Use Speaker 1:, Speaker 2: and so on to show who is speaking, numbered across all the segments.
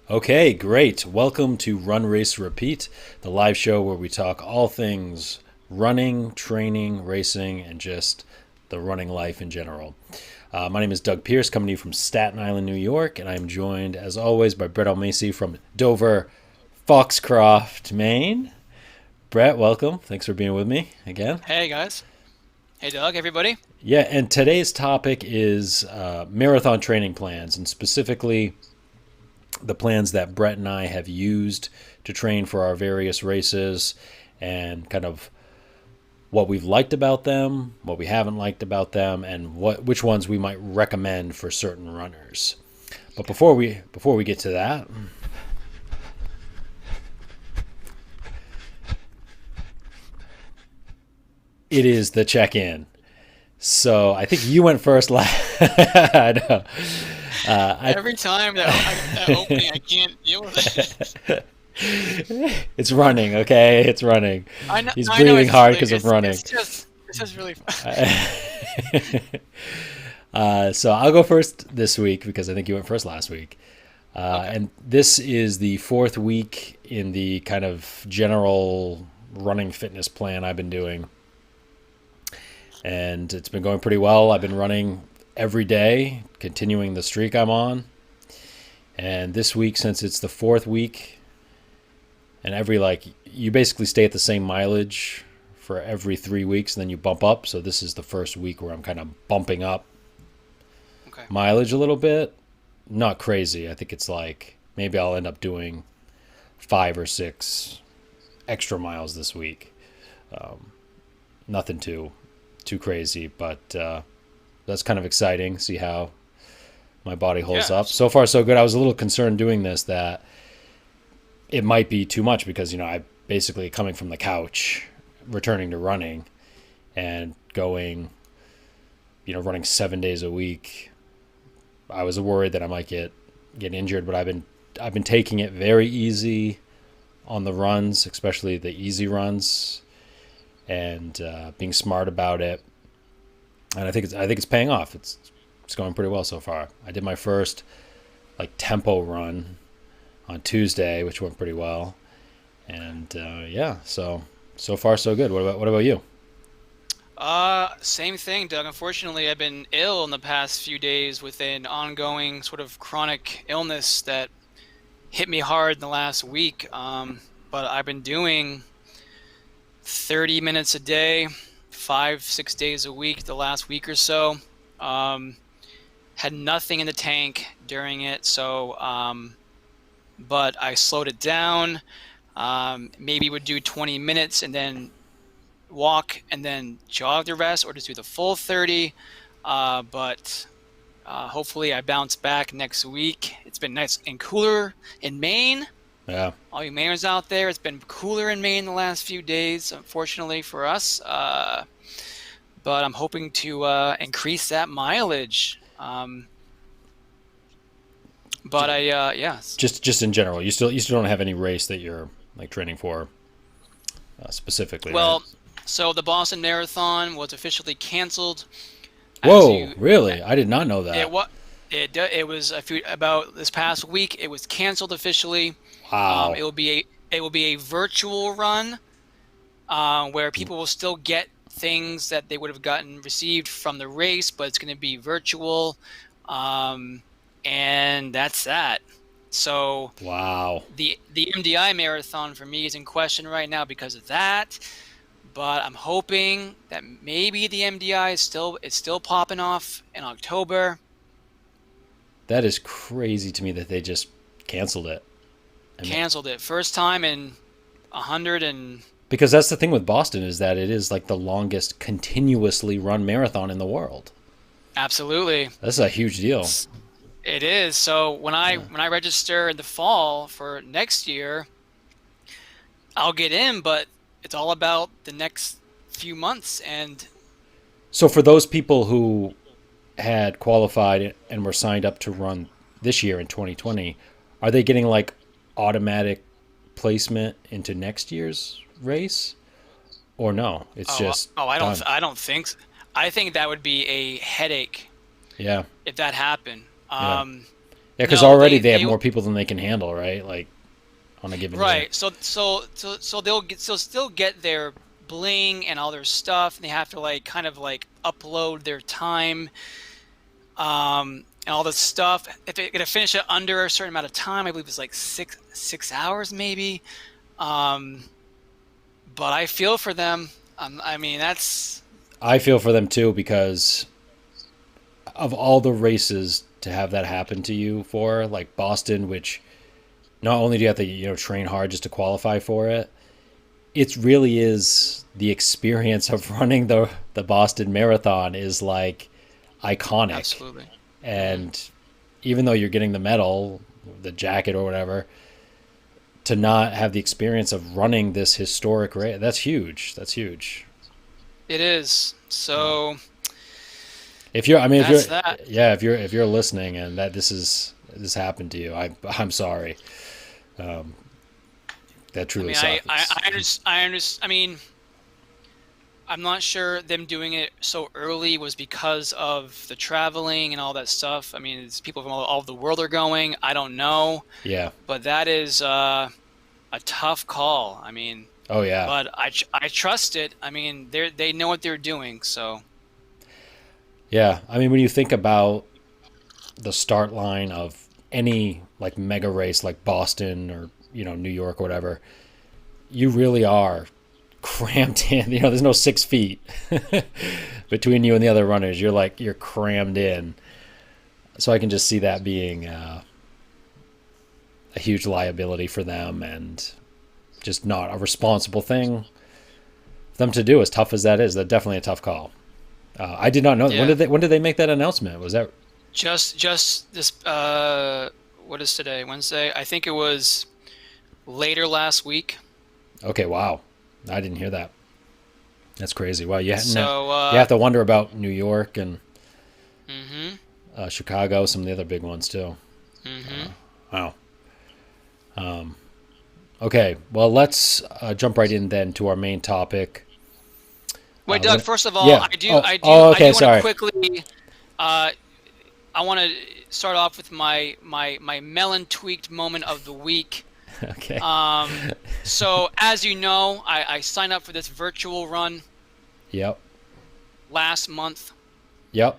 Speaker 1: Okay, great. Welcome to Run, Race, Repeat, the live show where we talk all things running, training, racing, and just the running life in general. My name is Doug Pierce, coming to you from Staten Island, New York, and I'm joined, as always, by Brett Almacy from Dover, Foxcroft, Maine. Brett, welcome. Thanks for being with me again.
Speaker 2: Hey guys. Hey Doug, everybody.
Speaker 1: Yeah, and today's topic is marathon training plans, and specifically the plans that Brett and I have used to train for our various races and kind of what we've liked about them, what we haven't liked about them, and which ones we might recommend for certain runners. But before we get to that, it is the check-in. So I think you went first last. I know. I
Speaker 2: Every time that opening, I can't deal with it.
Speaker 1: It's running, okay? It's running. He's
Speaker 2: I know
Speaker 1: breathing
Speaker 2: it's just
Speaker 1: hard
Speaker 2: really,
Speaker 1: because of running.
Speaker 2: it's just really fun.
Speaker 1: So I'll go first this week because I think you went first last week.
Speaker 2: Okay.
Speaker 1: And this is the fourth week in the kind of general running fitness plan I've been doing. And it's been going pretty well. I've been running every day, continuing the streak I'm on. And this week, since it's the fourth week, and you basically stay at the same mileage for every 3 weeks, and then you bump up. So this is the first week where I'm kind of bumping up
Speaker 2: Okay.
Speaker 1: mileage a little bit. Not crazy. I think it's like maybe I'll end up doing 5 or 6 extra miles this week. Nothing too crazy, but that's kind of exciting. See how my body holds
Speaker 2: Yeah.
Speaker 1: up. So far, so good. I was a little concerned doing this that it might be too much because I basically coming from the couch, returning to running, and going, running 7 days a week. I was worried that I might get injured, but I've been taking it very easy on the runs, especially the easy runs, and being smart about it. And I think it's paying off. It's going pretty well so far. I did my first tempo run on Tuesday, which went pretty well. And yeah, so far so good. What about you?
Speaker 2: Same thing, Doug. Unfortunately, I've been ill in the past few days with an ongoing sort of chronic illness that hit me hard in the last week. But I've been doing 30 minutes a day, 5, 6 days a week the last week or so. Um, had nothing in the tank during it, but I slowed it down. Maybe would do 20 minutes and then walk and then jog the rest, or just do the full 30. But hopefully, I bounce back next week. It's been nice and cooler in Maine.
Speaker 1: Yeah.
Speaker 2: All you Mainers out there, it's been cooler in Maine the last few days, unfortunately for us. But I'm hoping to increase that mileage. But yeah.
Speaker 1: Just in general, you still don't have any race that you're training for specifically, right?
Speaker 2: Well, so the Boston Marathon was officially canceled. As
Speaker 1: Whoa,
Speaker 2: you,
Speaker 1: really? I did not know
Speaker 2: it
Speaker 1: that.
Speaker 2: what it was about this past week. It was canceled officially.
Speaker 1: Wow.
Speaker 2: It will be a virtual run where people will still get things that they would have gotten received from the race, but it's going to be virtual, um, and that's that. So
Speaker 1: Wow.
Speaker 2: the MDI marathon for me is in question right now because of that. But I'm hoping that maybe the MDI is still popping off in October.
Speaker 1: That is crazy to me that they just canceled it. I mean,
Speaker 2: Canceled it first time in 100 and
Speaker 1: because that's the thing with Boston is that it is like the longest continuously run marathon in the world.
Speaker 2: absolutely.
Speaker 1: That's a huge deal.
Speaker 2: It is. So when I
Speaker 1: Yeah.
Speaker 2: when I register in the fall for next year, I'll get in, but it's all about the next few months. And
Speaker 1: So for those people who had qualified and were signed up to run this year in 2020, are they getting automatic placement into next year's race or no? It's
Speaker 2: oh,
Speaker 1: just
Speaker 2: oh,
Speaker 1: done.
Speaker 2: I don't think so. I think that would be a headache
Speaker 1: Yeah.
Speaker 2: if that happened.
Speaker 1: Yeah. Yeah, because
Speaker 2: No,
Speaker 1: already they have
Speaker 2: they
Speaker 1: more people than they can handle, right? Like on a given year.
Speaker 2: right. So they'll still get their bling and all their stuff, and they have to like kind of like upload their time, and all this stuff. If they're gonna finish it under a certain amount of time, I believe it's like six hours maybe. Um, but I feel for them. I mean, that's
Speaker 1: I feel for them too because of all the races to have that happen to you for, like Boston, which not only do you have to train hard just to qualify for it, it really is the experience of running the Boston Marathon is like iconic.
Speaker 2: absolutely. Hmm.
Speaker 1: And even though you're getting the medal, the jacket or whatever, to not have the experience of running this historic race, that's huge. That's huge.
Speaker 2: It is.
Speaker 1: Yeah.
Speaker 2: So
Speaker 1: If you're, I mean, if you're,
Speaker 2: that's that.
Speaker 1: yeah, if you're listening and that this happened to you, I'm sorry. Um, that
Speaker 2: I
Speaker 1: truly
Speaker 2: mean,
Speaker 1: sucks.
Speaker 2: I understand. I mean, I'm not sure them doing it so early was because of the traveling and all that stuff. I mean, it's people from all over the world are going. I don't know,
Speaker 1: Yeah.
Speaker 2: but that is a tough call. I mean,
Speaker 1: Oh yeah.
Speaker 2: but I trust it. I mean, they know what they're doing. So
Speaker 1: Yeah. I mean, when you think about the start line of any like mega race like Boston or New York or whatever, you really are cramped in. There's no 6 feet between you and the other runners. You're crammed in. So I can just see that being a huge liability for them and just not a responsible thing for them to do. As tough as that is, that's definitely a tough call. I did not know.
Speaker 2: yeah,
Speaker 1: When did they make that announcement? Was that
Speaker 2: just this. What is today? Wednesday. I think it was later last week.
Speaker 1: okay? Wow, I didn't hear that. That's crazy. Wow,
Speaker 2: So
Speaker 1: you have to wonder about New York and
Speaker 2: mm-hmm,
Speaker 1: Chicago, some of the other big ones too.
Speaker 2: mm-hmm.
Speaker 1: Wow. Okay, well, let's jump right in then to our main topic.
Speaker 2: Wait, Doug. First of all,
Speaker 1: Yeah. I
Speaker 2: I do
Speaker 1: okay.
Speaker 2: want to
Speaker 1: Sorry.
Speaker 2: quickly. Uh, I want to start off with my melon tweaked moment of the week.
Speaker 1: Okay.
Speaker 2: So as you know, I signed up for this virtual run
Speaker 1: Yep.
Speaker 2: last month.
Speaker 1: Yep.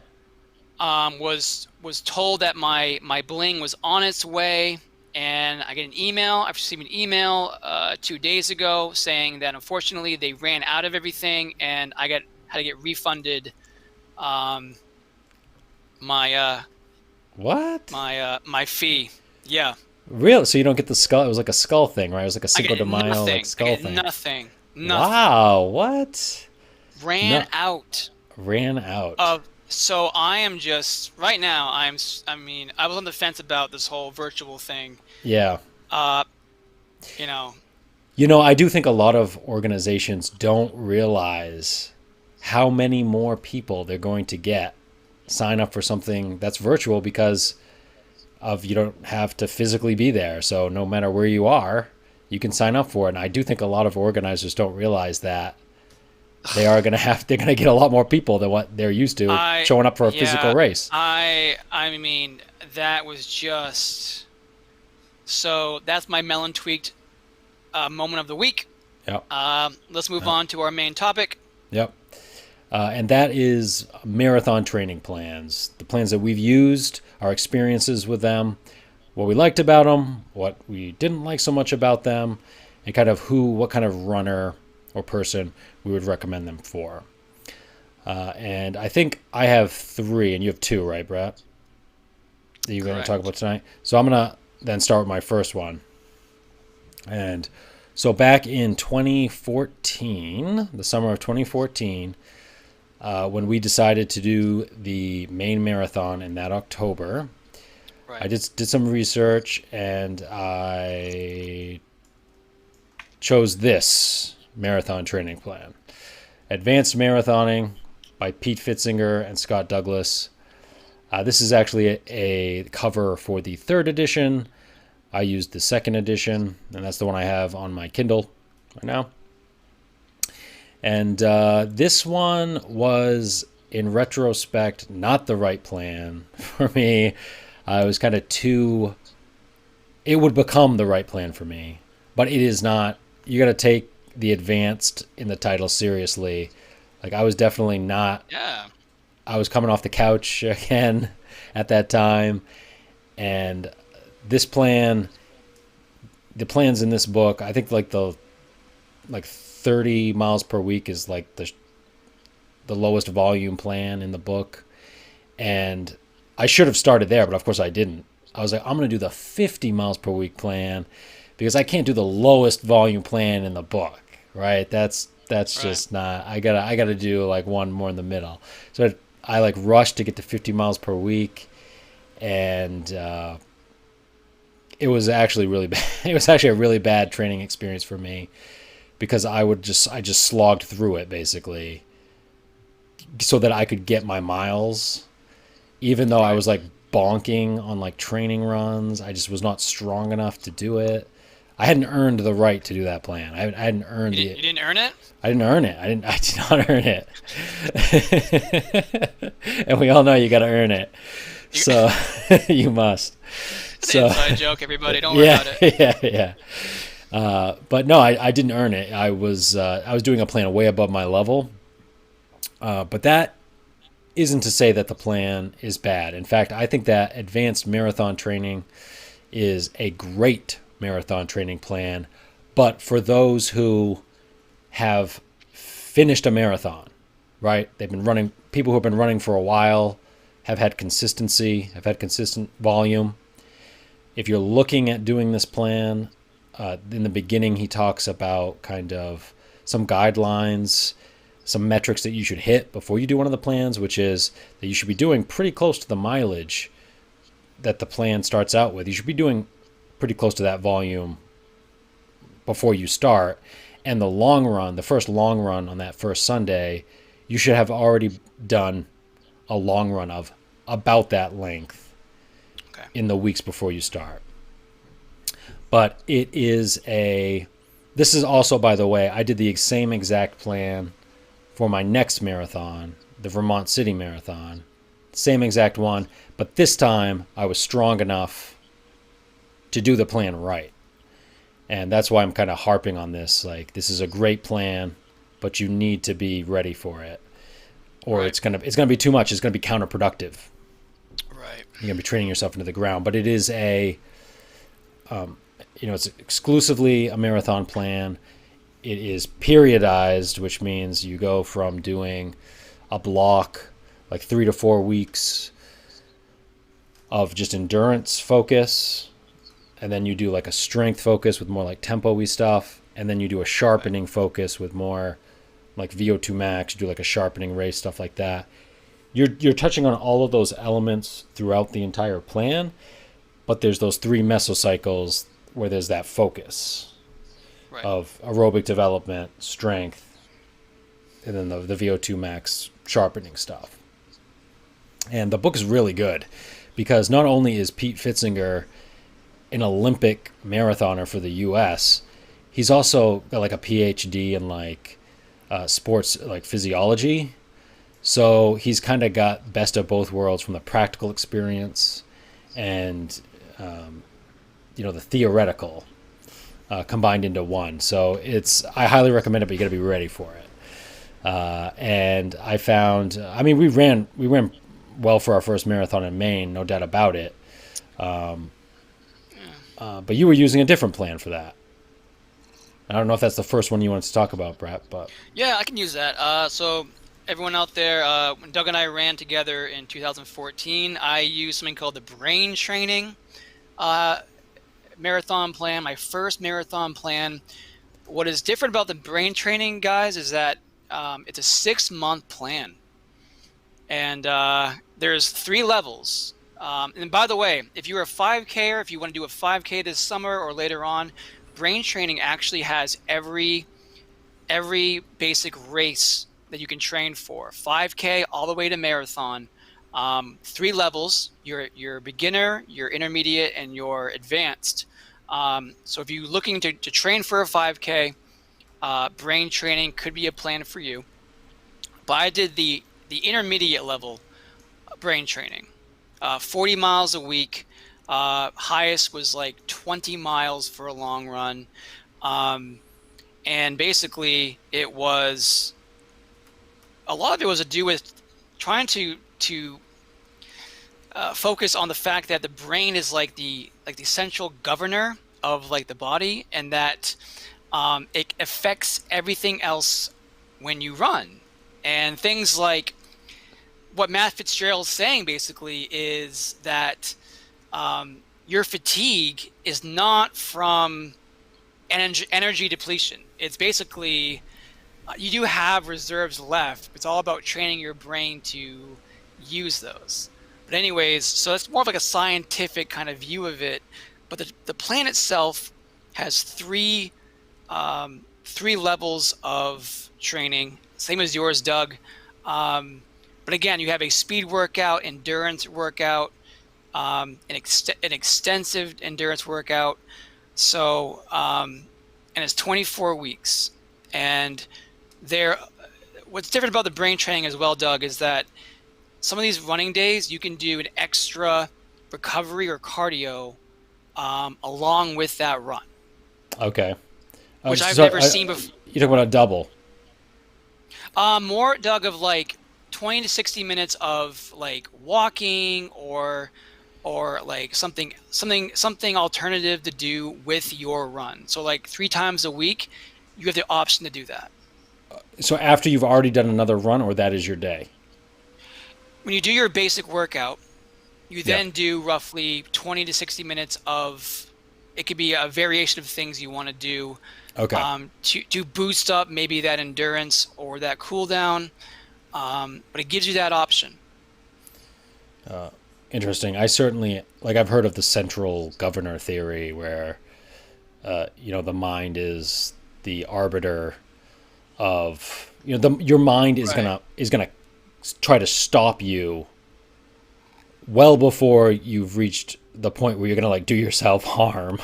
Speaker 2: Was told that my bling was on its way, and I get an email. I've received an email 2 days ago saying that unfortunately they ran out of everything, and had to get refunded um, my
Speaker 1: What?
Speaker 2: my fee. Yeah,
Speaker 1: Really? So you don't get the skull? It was like a skull thing, right? It was like a
Speaker 2: I
Speaker 1: Cinco
Speaker 2: get
Speaker 1: de Mayo like
Speaker 2: nothing. I
Speaker 1: skull
Speaker 2: get
Speaker 1: thing.
Speaker 2: nothing.
Speaker 1: Wow. What? No.
Speaker 2: Ran out
Speaker 1: Ran out.
Speaker 2: of. So I am just right now. I mean, I was on the fence about this whole virtual thing.
Speaker 1: Yeah.
Speaker 2: Uh, you know,
Speaker 1: I do think a lot of organizations don't realize how many more people they're going to get sign up for something that's virtual because of you don't have to physically be there. So no matter where you are, you can sign up for it. And I do think a lot of organizers don't realize that they're going to get a lot more people than what they're used to showing up for a physical
Speaker 2: yeah,
Speaker 1: race.
Speaker 2: I mean, that was just so. That's my melon tweaked moment of the week.
Speaker 1: Yep.
Speaker 2: Let's move on to our main topic.
Speaker 1: Yep. And that is marathon training plans, the plans that we've used, our experiences with them, what we liked about them, what we didn't like so much about them, and kind of what kind of runner or person we would recommend them for. And I think I have 3, and you have 2, right, Brett? That you're going to talk
Speaker 2: Correct.
Speaker 1: about tonight. So I'm going to then start with my first one. And so back in 2014, the summer of 2014, when we decided to do the main marathon in that October, I
Speaker 2: Right.
Speaker 1: just did some research and I chose this marathon training plan. Advanced Marathoning by Pete Fitzinger and Scott Douglas. This is actually a cover for the 3rd edition. I used the 2nd edition, and that's the one I have on my Kindle right now. And this one was, in retrospect, not the right plan for me. It was kind of too. It would become the right plan for me, but it is not. You got to take the advanced in the title seriously. Like I was definitely not.
Speaker 2: Yeah.
Speaker 1: I was coming off the couch again at that time, and this plan, the plans in this book, I think like 30 miles per week is like the lowest volume plan in the book, and I should have started there, but of course I didn't. I was like, I'm going to do the 50 miles per week plan because I can't do the lowest volume plan in the book, right? That's
Speaker 2: Right.
Speaker 1: just not. I gotta do like one more in the middle. So I like rushed to get to 50 miles per week, and it was actually really bad. It was actually a really bad training experience for me because I just slogged through it basically so that I could get my miles, even though I
Speaker 2: Right.
Speaker 1: was like bonking on like training runs. I just was not strong enough to do it. I hadn't earned the right to do that plan. I hadn't earned
Speaker 2: You didn't earn it?
Speaker 1: I didn't earn it. I did not earn it. And we all know you got to earn it.
Speaker 2: You,
Speaker 1: So you must.
Speaker 2: it's an
Speaker 1: So
Speaker 2: inside joke, everybody. Don't worry
Speaker 1: yeah,
Speaker 2: about it.
Speaker 1: yeah. But no, I didn't earn it. I was doing a plan way above my level. But that isn't to say that the plan is bad. In fact, I think that advanced marathon training is a great marathon training plan. But for those who have finished a marathon, right? They've been running, people who have been running for a while have had consistency, have had consistent volume. If you're looking at doing this plan, in the beginning, he talks about kind of some guidelines, some metrics that you should hit before you do one of the plans, which is that you should be doing pretty close to the mileage that the plan starts out with. You should be doing pretty close to that volume before you start. And the long run, the first long run on that first Sunday, you should have already done a long run of about that length
Speaker 2: Okay.
Speaker 1: in the weeks before you start. But it is a. This is also, by the way, I did the same exact plan for my next marathon, the Vermont City Marathon. Same exact one, but this time I was strong enough to do the plan right. And that's why I'm kind of harping on this. Like, this is a great plan, but you need to be ready for it, or
Speaker 2: Right.
Speaker 1: it's gonna be too much. It's gonna be counterproductive.
Speaker 2: Right.
Speaker 1: You're gonna be training yourself into the ground. But it is it's exclusively a marathon plan. It is periodized, which means you go from doing a block, like 3 to 4 weeks of just endurance focus, and then you do like a strength focus with more like tempo-y stuff, and then you do a
Speaker 2: Right.
Speaker 1: sharpening focus with more like VO2 max. You do like a sharpening race, stuff like that. You're touching on all of those elements throughout the entire plan, but there's those three mesocycles where there's that focus
Speaker 2: Right.
Speaker 1: of aerobic development, strength, and then the VO2 max sharpening stuff. And the book is really good because not only is Pete Fitzinger an Olympic marathoner for the U.S., he's also got like a PhD in like sports like physiology. So he's kind of got best of both worlds from the practical experience and the theoretical combined into one. So I highly recommend it, but you got to be ready for it. And I found, I mean, we ran well for our first marathon in Maine, no doubt about it. But you were using a different plan for that. I don't know if that's the first one you wanted to talk about, Brett, but
Speaker 2: Yeah, I can use that. So everyone out there, when Doug and I ran together in 2014, I used something called the brain training uh, marathon plan. My first marathon plan. What is different about the brain training, guys, is that it's a 6 month plan, and there's 3 levels. And by the way, if you're a 5K or if you want to do a 5K this summer or later on, brain training actually has every basic race that you can train for, 5K all the way to marathon. 3 levels: your beginner, your intermediate, and your advanced. So if you're looking to train for a 5K, brain training could be a plan for you. But I did the intermediate level brain training. 40 miles a week. Highest was like 20 miles for a long run. Um, and basically, it was a lot of it was to do with trying to focus on the fact that the brain is like the central governor of like the body, and that it affects everything else when you run. And things like what Matt Fitzgerald's saying basically is that your fatigue is not from energy depletion. It's basically you do have reserves left. It's all about training your brain to use those. But anyways, so it's more of like a scientific kind of view of it. But the plan itself has three levels of training, same as yours, Doug. But again, you have a speed workout, endurance workout, an extensive endurance workout. So, and it's 24 weeks. And there, what's different about the brain training as well, Doug, is that some of these running days you can do an extra recovery or cardio along with that run,
Speaker 1: Okay.
Speaker 2: which I've
Speaker 1: So
Speaker 2: never seen before.
Speaker 1: you're talking about a double.
Speaker 2: More, Doug, of like 20 to 60 minutes of like walking or like something alternative to do with your run. So like 3 times a week, you have the option to do that.
Speaker 1: So after you've already done another run, or that is your day?
Speaker 2: When you do your basic workout, you
Speaker 1: Yeah.
Speaker 2: then do roughly 20 to 60 minutes of it could be a variation of things you want to do
Speaker 1: Okay.
Speaker 2: to boost up maybe that endurance or that cool down. But it gives you that option.
Speaker 1: Interesting. I certainly like. I've heard of the central governor theory, where the mind is the arbiter of the your mind is
Speaker 2: Right.
Speaker 1: gonna try to stop you well before you've reached the point where you're gonna like do yourself harm.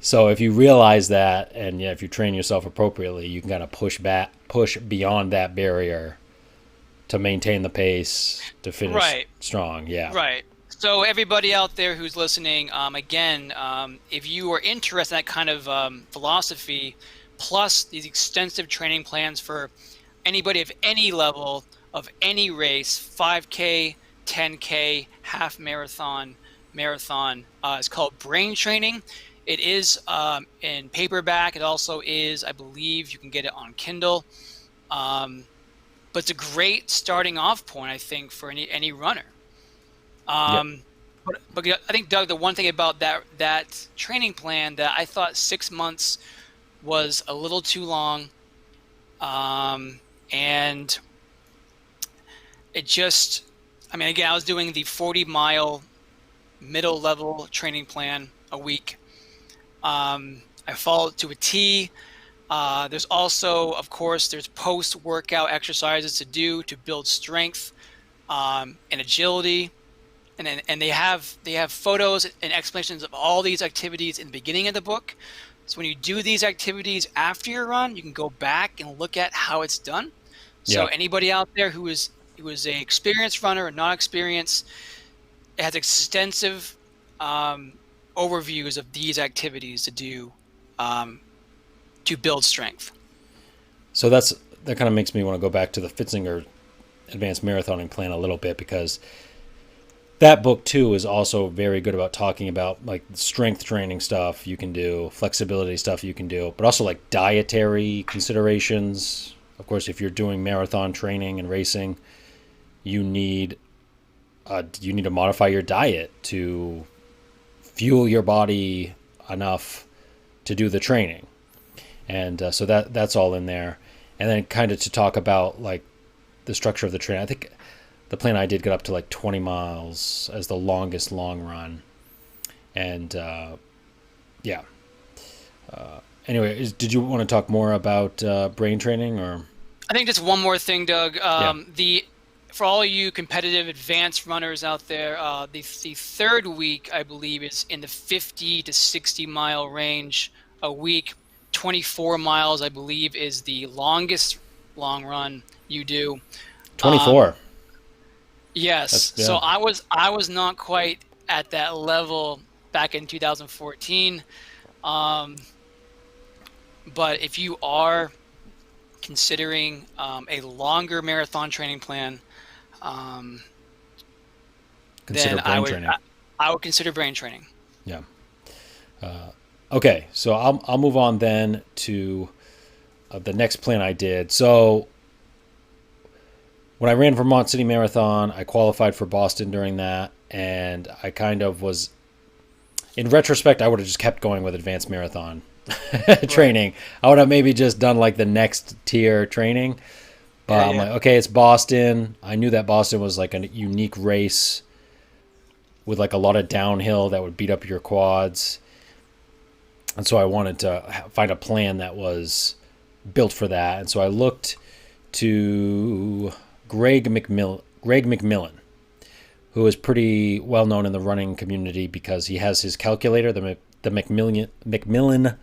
Speaker 1: So if you realize that, and yeah, if you train yourself appropriately, you can kind of push beyond that barrier to maintain the pace to finish
Speaker 2: Right.
Speaker 1: strong. Yeah.
Speaker 2: Right. So everybody out there who's listening, again, if you are interested in that kind of philosophy, plus these extensive training plans for anybody of any level, of any race, 5K, 10K, half marathon, marathon, it's called Brain Training. It is in paperback. It also is, I believe, you can get it on Kindle. Um, but it's a great starting off point, I think, for any runner.
Speaker 1: Yeah.
Speaker 2: Um, but I think, Doug, the one thing about that training plan that I thought 6 months was a little too long, and it just, I mean, again, I was doing the 40-mile middle level training plan a week. I followed to a T. There's also, of course, there's post-workout exercises to do to build strength and agility. And they have photos and explanations of all these activities in the beginning of the book. So when you do these activities after your run, you can go back and look at how it's done. So
Speaker 1: Yeah.
Speaker 2: anybody out there who is a experienced runner or not experienced, it has extensive overviews of these activities to do um, to build strength.
Speaker 1: So that kind of makes me want to go back to the Fitzinger advanced marathoning plan a little bit, because that book too is also very good about talking about like strength training stuff you can do, flexibility stuff you can do, but also like dietary considerations. Of course, if you're doing marathon training and racing, you need to modify your diet to fuel your body enough to do the training, and so that's all in there. And then kind of to talk about like the structure of the training. I think the plan I did got up to like 20 miles as the longest long run, and yeah. Anyway, did you want to talk more about brain training or?
Speaker 2: I think just one more thing, Doug.
Speaker 1: Yeah.
Speaker 2: The For all you competitive advanced runners out there, the third week I believe is in the 50 to 60 mile range a week. 24 miles I believe is the longest long run you do. Um,
Speaker 1: 24.
Speaker 2: Yes.
Speaker 1: That's
Speaker 2: So
Speaker 1: yeah.
Speaker 2: I was not quite at that level back in 2014. Um, but if you are considering a longer marathon training plan, um,
Speaker 1: Consider
Speaker 2: then
Speaker 1: brain training.
Speaker 2: I would consider brain training.
Speaker 1: Yeah. Okay, so I'll move on then to the next plan I did. So when I ran Vermont City Marathon, I qualified for Boston during that, and I kind of was, in retrospect, I would have just kept going with advanced marathon
Speaker 2: Right.
Speaker 1: training. I would have maybe just done like the next tier training,
Speaker 2: Yeah,
Speaker 1: but I'm
Speaker 2: yeah.
Speaker 1: like, okay, it's Boston. I knew that Boston was like a unique race with like a lot of downhill that would beat up your quads. And so I wanted to find a plan that was built for that. And so I looked to Greg McMillan, who is pretty well known in the running community because he has his calculator, the McMillan.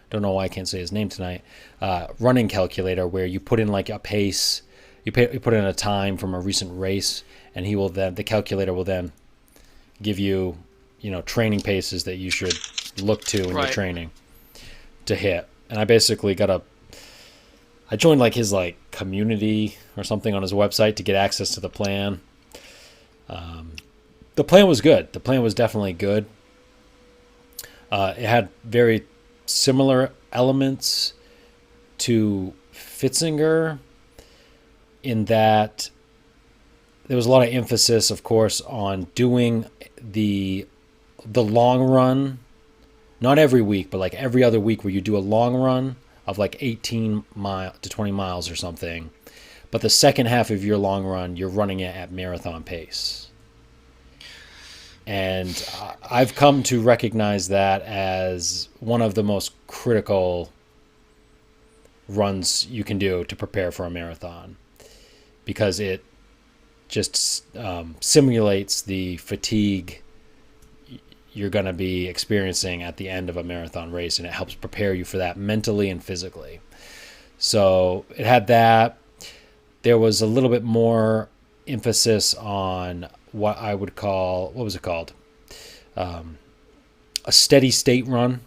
Speaker 1: Don't know why I can't say his name tonight. Running calculator, where you put in like a pace, you put in a time from a recent race, and he will then the calculator will then give you, training paces that you should look to in your
Speaker 2: Right.
Speaker 1: training to hit. And I joined like his like community or something on his website to get access to the plan. The plan was good. The plan was definitely good. It had very similar elements to Fitzinger in that there was a lot of emphasis, of course, on doing the the long run, not every week, but like every other week, where you do a long run of like 18 mile to 20 miles or something. But the second half of your long run, you're running it at marathon pace. And I've come to recognize that as one of the most critical runs you can do to prepare for a marathon, because it just simulates the fatigue you're going to be experiencing at the end of a marathon race, and it helps prepare you for that mentally and physically. So it had that. There was a little bit more emphasis on what I would call, what was it called? A steady state run,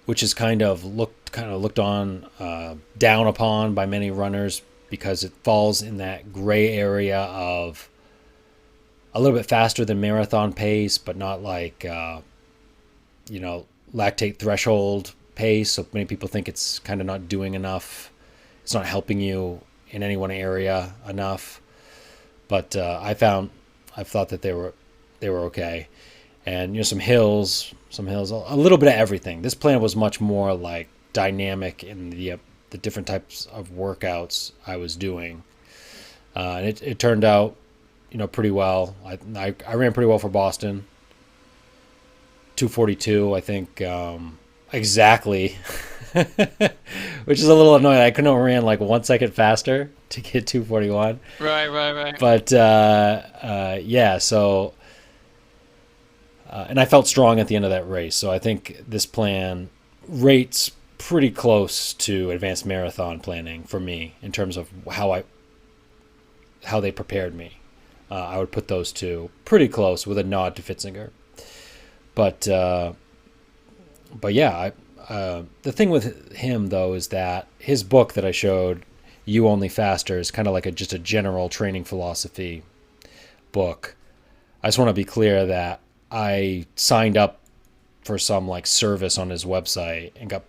Speaker 1: which is kind of looked on down upon by many runners because it falls in that gray area of a little bit faster than marathon pace, but not like lactate threshold pace. So many people think it's kind of not doing enough. It's not helping you in any one area enough. But I've thought that they were okay, and some hills, a little bit of everything. This plan was much more like dynamic in the different types of workouts I was doing, and it turned out pretty well. I ran pretty well for Boston. 2:42, I think, exactly, which is a little annoying. I couldn't have ran like 1 second faster to get 2:41.
Speaker 2: Right, right, right.
Speaker 1: But yeah, so and I felt strong at the end of that race. So I think this plan rates pretty close to advanced marathon planning for me in terms of how they prepared me. I would put those two pretty close with a nod to Fitzinger. But yeah, the thing with him though is that his book that I showed, "You Only Faster," is kind of like just a general training philosophy book. I just want to be clear that I signed up for some like service on his website and got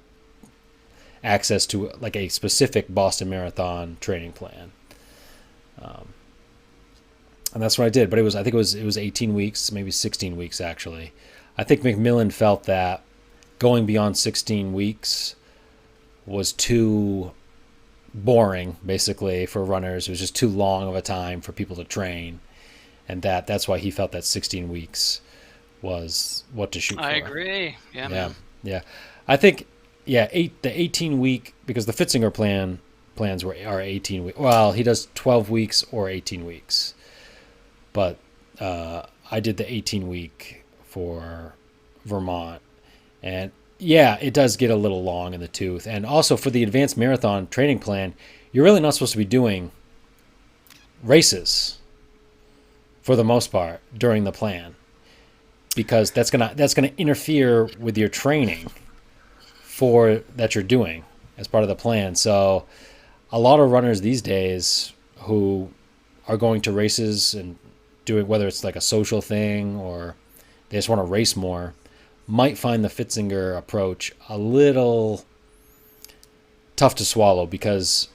Speaker 1: access to like a specific Boston Marathon training plan, and that's what I did. But I think it was 18 weeks, maybe 16 weeks actually. I think McMillan felt that going beyond 16 weeks was too boring, basically, for runners. It was just too long of a time for people to train, and that's why he felt that 16 weeks was what to shoot
Speaker 2: I
Speaker 1: for.
Speaker 2: agree. Yeah,
Speaker 1: Yeah,
Speaker 2: man.
Speaker 1: yeah. I think the 18 week, because the Fitzinger plans are 18 weeks. Well, he does 12 weeks or 18 weeks, but I did the 18 week for Vermont, and yeah, it does get a little long in the tooth. And also for the advanced marathon training plan, you're really not supposed to be doing races. for the most part during the plan, because that's gonna interfere with your training for that you're doing as part of the plan. So a lot of runners these days who are going to races and doing, whether it's like a social thing or they just want to race more, might find the Fitzinger approach a little tough to swallow, because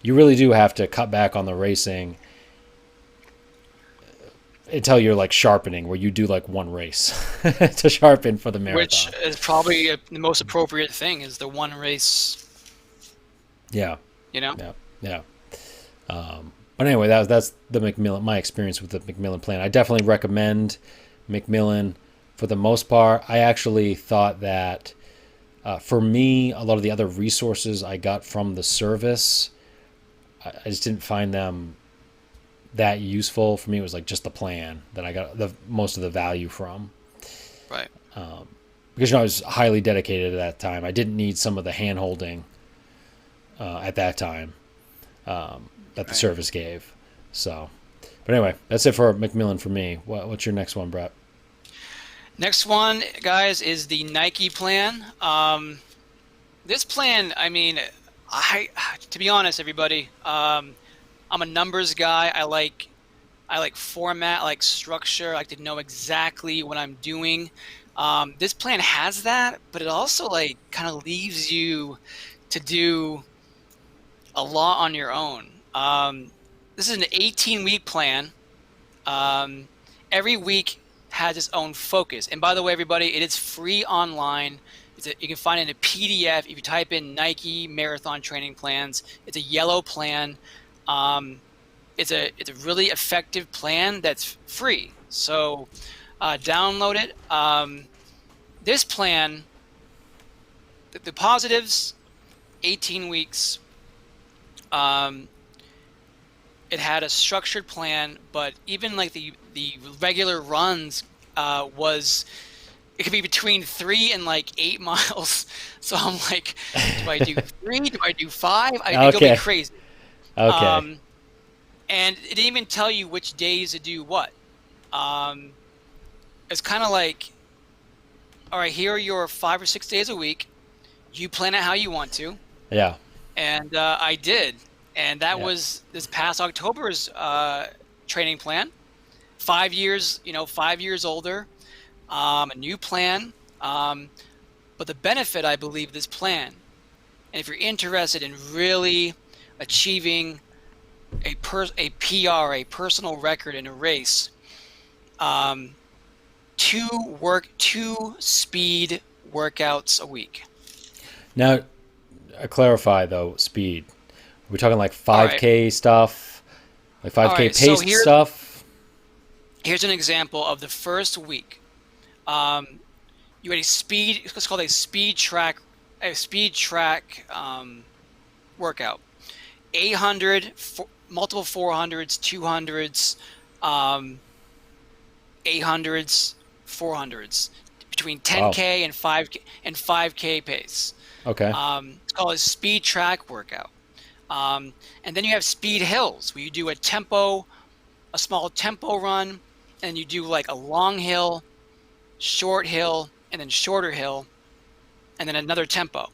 Speaker 1: you really do have to cut back on the racing until you're like sharpening, where you do like one race to sharpen for the
Speaker 2: Which
Speaker 1: marathon.
Speaker 2: is probably the most appropriate thing is the one race,
Speaker 1: Yeah,
Speaker 2: you know?
Speaker 1: yeah, yeah. But anyway, that's the Macmillan. My experience with the Macmillan plan. I definitely recommend Macmillan for the most part. I actually thought that for me, a lot of the other resources I got from the service, I just didn't find them that useful. For me, it was like just the plan that I got the most of the value from,
Speaker 2: Right.
Speaker 1: because I was highly dedicated at that time. I didn't need some of the hand holding at that time that the
Speaker 2: Right.
Speaker 1: service gave. So, but anyway, that's it for Macmillan for me. What's your next one, Brett?
Speaker 2: Next one, guys, is the Nike plan. This plan, I mean, I to be honest, everybody, I'm a numbers guy. I like format, I like structure. I like to know exactly what I'm doing. This plan has that, but it also like kind of leaves you to do a lot on your own. This is an 18-week plan. Um, every week has its own focus. And by the way, everybody, it is free online. You can find it in a PDF. If you type in Nike Marathon Training Plans, it's a yellow plan. Um, it's a really effective plan that's free. So download it. This plan, the positives, 18 weeks. Um, it had a structured plan, but even like the regular runs was it could be between 3 and like 8 miles. So I'm like, do I do 3? Do I do 5? I go be
Speaker 1: Okay,
Speaker 2: crazy.
Speaker 1: okay,
Speaker 2: Um, and it didn't even tell you which days to do what. Um, it's kind of like, all right, here are your 5 or 6 days a week. You plan it how you want to,
Speaker 1: yeah,
Speaker 2: and I did, and that
Speaker 1: yeah.
Speaker 2: was this past October's training plan. 5 years, 5 years older, a new plan. But the benefit, I believe, of this plan, and if you're interested in really achieving a PR, a personal record in a race, um, two speed workouts a week.
Speaker 1: Now, clarify though, speed. Are we talking like
Speaker 2: All right,
Speaker 1: 5K stuff, like
Speaker 2: all
Speaker 1: 5K
Speaker 2: right. So
Speaker 1: paced stuff?
Speaker 2: here's an example of the first week. Um, you had a speed. It's called a speed track workout. 800, multiple 400s, 200s, um, 800s, 400s, between
Speaker 1: Wow.
Speaker 2: 10K and 5K pace.
Speaker 1: Okay.
Speaker 2: It's called a speed track workout. And then you have speed hills, where you do a small tempo run, and you do like a long hill, short hill, and then shorter hill, and then another tempo.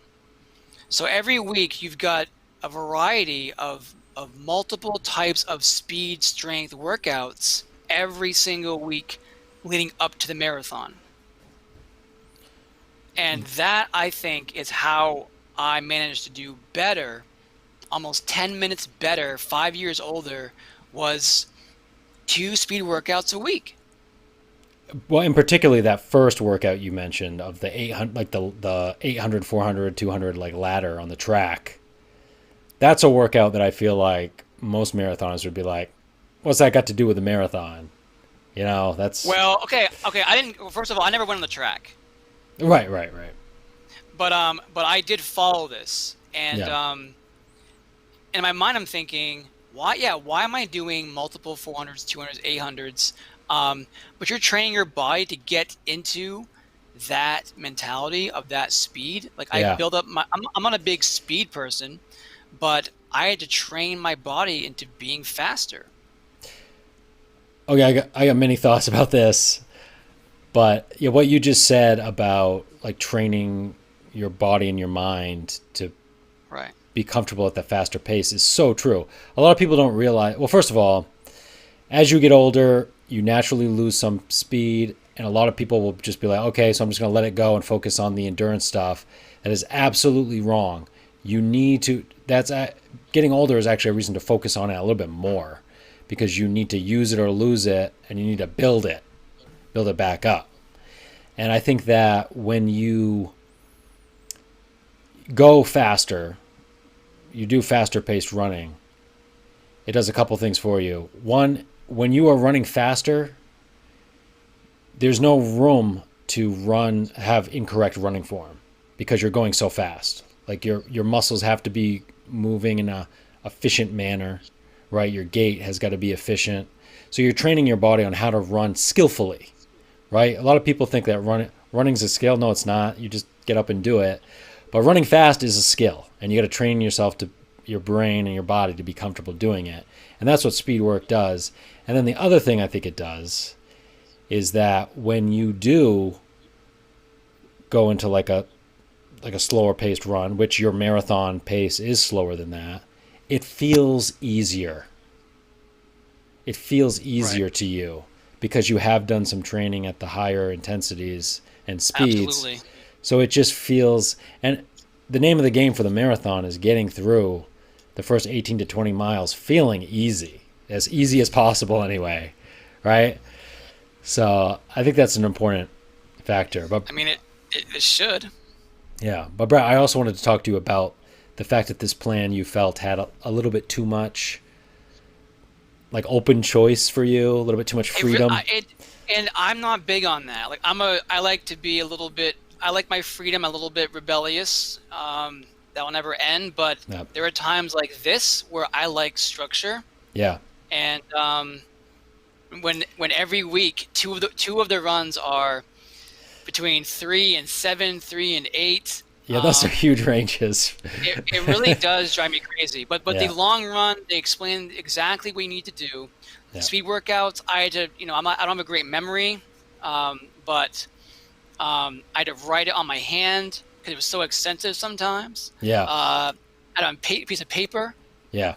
Speaker 2: So every week you've got a variety of multiple types of speed strength workouts every single week leading up to the marathon. And that, I think, is how I managed to do better, almost 10 minutes better, 5 years older, was two speed workouts a week.
Speaker 1: Well, and particularly that first workout you mentioned of the 800, like the 800, 400, 200 like ladder on the track. That's a workout that I feel like most marathoners would be like, "What's that got to do with the marathon?" That's
Speaker 2: Well, okay. I didn't. First of all, I never went on the track,
Speaker 1: right, right, right.
Speaker 2: but I did follow this, and
Speaker 1: Yeah,
Speaker 2: in my mind, I'm thinking, why? Yeah, why am I doing multiple 400s, 200s, 800s? But you're training your body to get into that mentality of that speed. Like I
Speaker 1: yeah.
Speaker 2: build up I'm not a big speed person, but I had to train my body into being faster.
Speaker 1: Okay, I got many thoughts about this, but yeah, what you just said about like training your body and your mind to
Speaker 2: Right.
Speaker 1: be comfortable at the faster pace is so true. A lot of people don't realize. Well, first of all, as you get older, you naturally lose some speed, and a lot of people will just be like, okay, so I'm just going to let it go and focus on the endurance stuff. That is absolutely wrong. You need to. That's getting older is actually a reason to focus on it a little bit more, because you need to use it or lose it, and you need to build it back up. And I think that when you go faster, you do faster paced running, it does a couple things for you. One, when you are running faster, there's no room to have incorrect running form because you're going so fast. Like your muscles have to be moving in a efficient manner, right? Your gait has got to be efficient. So you're training your body on how to run skillfully, right? A lot of people think that running's a skill. No, it's not. You just get up and do it. But running fast is a skill, and you got to train yourself to your brain and your body to be comfortable doing it. And that's what speed work does. And then the other thing I think it does is that when you do go into like a slower paced run, which your marathon pace is slower than that, it feels easier. It feels easier
Speaker 2: Right.
Speaker 1: to you because you have done some training at the higher intensities and speeds.
Speaker 2: Absolutely.
Speaker 1: So it just feels, and the name of the game for the marathon is getting through the first 18 to 20 miles feeling as easy as possible anyway, right? So I think that's an important factor. But
Speaker 2: I mean, it should.
Speaker 1: yeah, but Brad, I also wanted to talk to you about the fact that this plan you felt had a little bit too much like open choice for you, a little bit too much freedom.
Speaker 2: And I'm not big on that. I like to be a little bit. I like my freedom, a little bit rebellious. That will never end. But
Speaker 1: Yeah,
Speaker 2: there are times like this where I like structure,
Speaker 1: yeah,
Speaker 2: and when every week two of the runs are between 3 and 7, 3 and 8.
Speaker 1: yeah. Those are huge ranges.
Speaker 2: It really does drive me crazy. But the
Speaker 1: Yeah,
Speaker 2: long run, they explain exactly what you need to do. The
Speaker 1: yeah,
Speaker 2: speed workouts, I had to, I don't have a great memory, but I had to write it on my hand because it was so extensive sometimes.
Speaker 1: yeah,
Speaker 2: I had it on a piece of paper,
Speaker 1: yeah,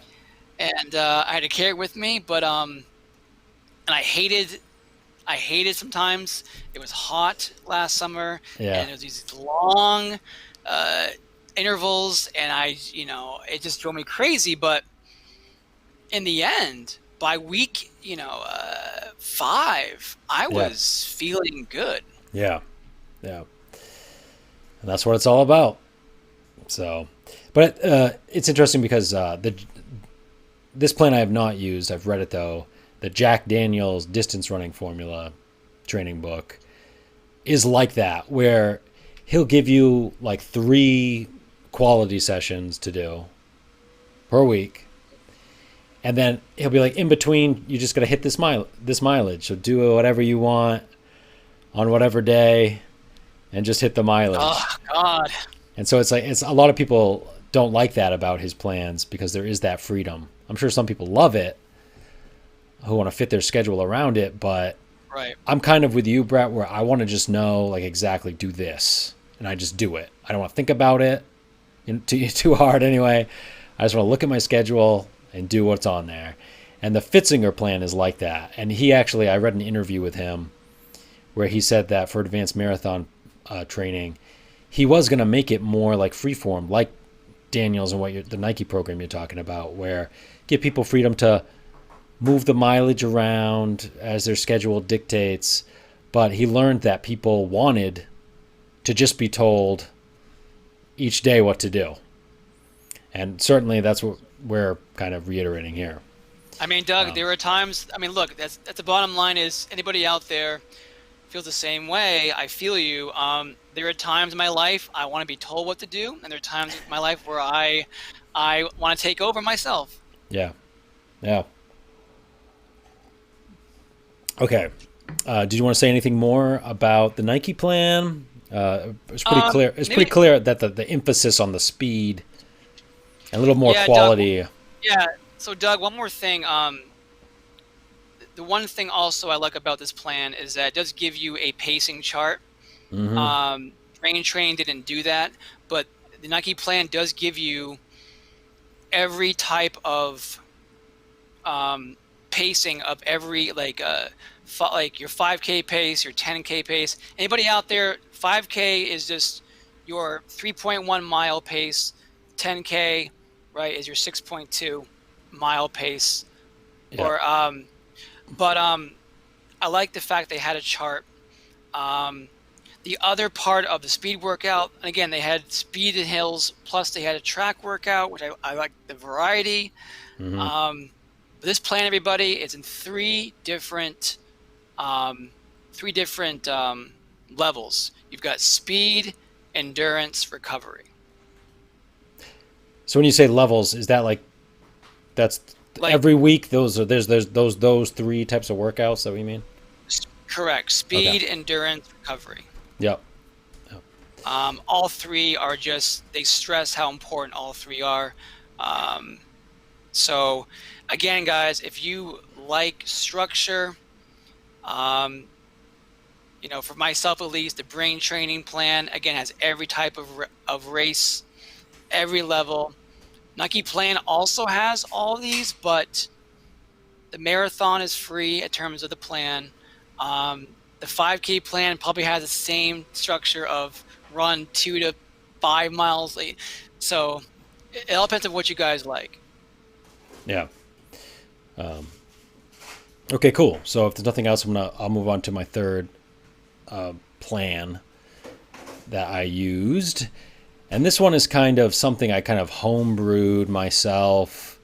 Speaker 2: and I had to carry it with me. But and I hated sometimes. It was hot last summer,
Speaker 1: yeah,
Speaker 2: and there was these long uh, intervals, and it just drove me crazy. But in the end, by week, 5, I
Speaker 1: yeah,
Speaker 2: was feeling good.
Speaker 1: yeah, yeah. And that's what it's all about. So, but it's interesting because this plan I have not used. I've read it though. The Jack Daniels distance running formula training book is like that, where he'll give you like 3 quality sessions to do per week, and then he'll be like, in between, you just got to hit this mileage. So do whatever you want on whatever day, and just hit the mileage.
Speaker 2: Oh God.
Speaker 1: And so it's a lot of people don't like that about his plans because there is that freedom. I'm sure some people love it who want to fit their schedule around it, but
Speaker 2: Right.
Speaker 1: I'm kind of with you, Brett, where I want to just know like exactly do this, and I just do it. I don't want to think about it too hard anyway. I just want to look at my schedule and do what's on there. And the Fitzinger plan is like that. And I read an interview with him where he said that for advanced marathon training, he was going to make it more like freeform, like Daniels and the Nike program you're talking about, where give people freedom to move the mileage around as their schedule dictates. But he learned that people wanted to just be told each day what to do. And certainly that's what we're kind of reiterating here.
Speaker 2: I mean, Doug,
Speaker 1: Um,
Speaker 2: there are times. I mean, look, that's the bottom line. Is anybody out there feels the same way? I feel you. There are times in my life I want to be told what to do, and there are times in my life where I want to take over myself.
Speaker 1: yeah. Yeah. Okay. Did you want to say anything more about the Nike plan? It's pretty clear. It's pretty
Speaker 2: Maybe,
Speaker 1: clear that the emphasis on the speed and a little more
Speaker 2: yeah, Doug.
Speaker 1: quality.
Speaker 2: Yeah. So, Doug, one more thing. the one thing also I like about this plan is that it does give you a pacing chart.
Speaker 1: Mm-hmm.
Speaker 2: Brain Train didn't do that, but the Nike plan does give you every type of pacing of every like your 5K pace, your 10K pace. Anybody out there, 5K is just your 3.1 mile pace. 10K, right, is your 6.2 mile pace.
Speaker 1: Yeah.
Speaker 2: Or but I like the fact they had a chart. Um, the other part of the speed workout, again, they had speed and hills, plus they had a track workout, which I like the variety.
Speaker 1: Mm-hmm.
Speaker 2: Um, this plan, everybody, is in um, three different levels. You've got speed, endurance, recovery.
Speaker 1: So when you say levels, is that like that's
Speaker 2: Like,
Speaker 1: every week? There's those three types of workouts that we mean.
Speaker 2: correct,
Speaker 1: Okay.
Speaker 2: speed, endurance, recovery.
Speaker 1: Yep. Yep.
Speaker 2: All three are just, they stress how important all three are. Um, so, again, guys, if you like structure, um, for myself at least, the brain training plan, again, has every type of race, every level. Nike plan also has all these, but the marathon is free in terms of the plan. The 5K plan probably has the same structure of run 2 to 5 miles. So it all depends on what you guys like.
Speaker 1: Yeah. Um, okay. Cool. So if there's nothing else, I'll move on to my third plan that I used, and this one is kind of something I kind of homebrewed myself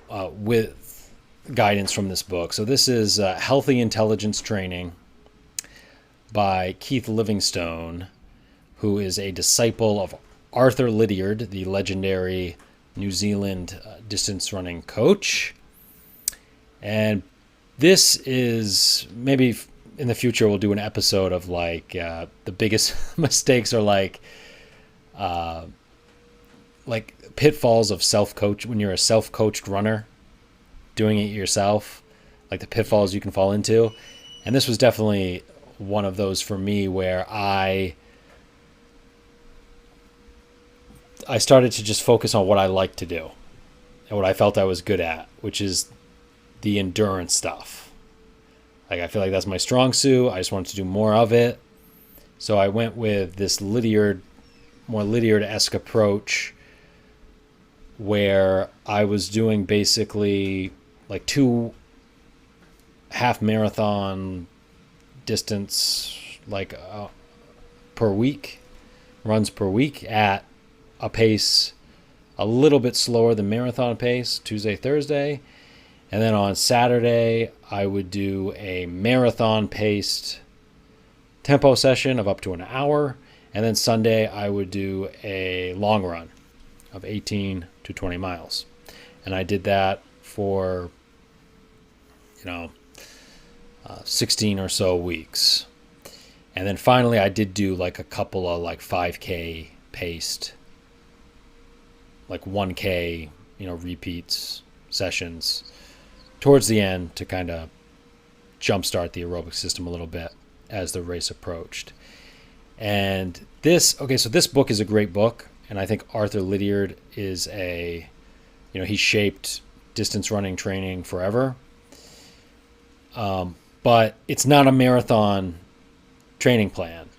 Speaker 1: with guidance from this book. So this is Healthy Intelligence Training by Keith Livingstone, who is a disciple of Arthur Lydiard, the legendary New Zealand distance running coach. And this is maybe in the future we'll do an episode of like the biggest mistakes are like pitfalls of self-coach when you're a self-coached runner doing it yourself, like the pitfalls you can fall into. And this was definitely one of those for me where I started to just focus on what I like to do and what I felt I was good at, which is the endurance stuff. Like I feel like that's my strong suit. I just wanted to do more of it. So I went with this more Lydiard-esque approach where I was doing basically like 2 half marathon distance like per week, runs per week at a pace a little bit slower than marathon pace, Tuesday, Thursday. And then on Saturday, I would do a marathon paced tempo session of up to an hour. And then Sunday, I would do a long run of 18 to 20 miles. And I did that for, 16 or so weeks. And then finally, I did do like a couple of like 5K paced, like 1K, repeats, sessions towards the end to kind of jumpstart the aerobic system a little bit as the race approached. And so this book is a great book. And I think Arthur Lydiard is he shaped distance running training forever. But it's not a marathon training plan.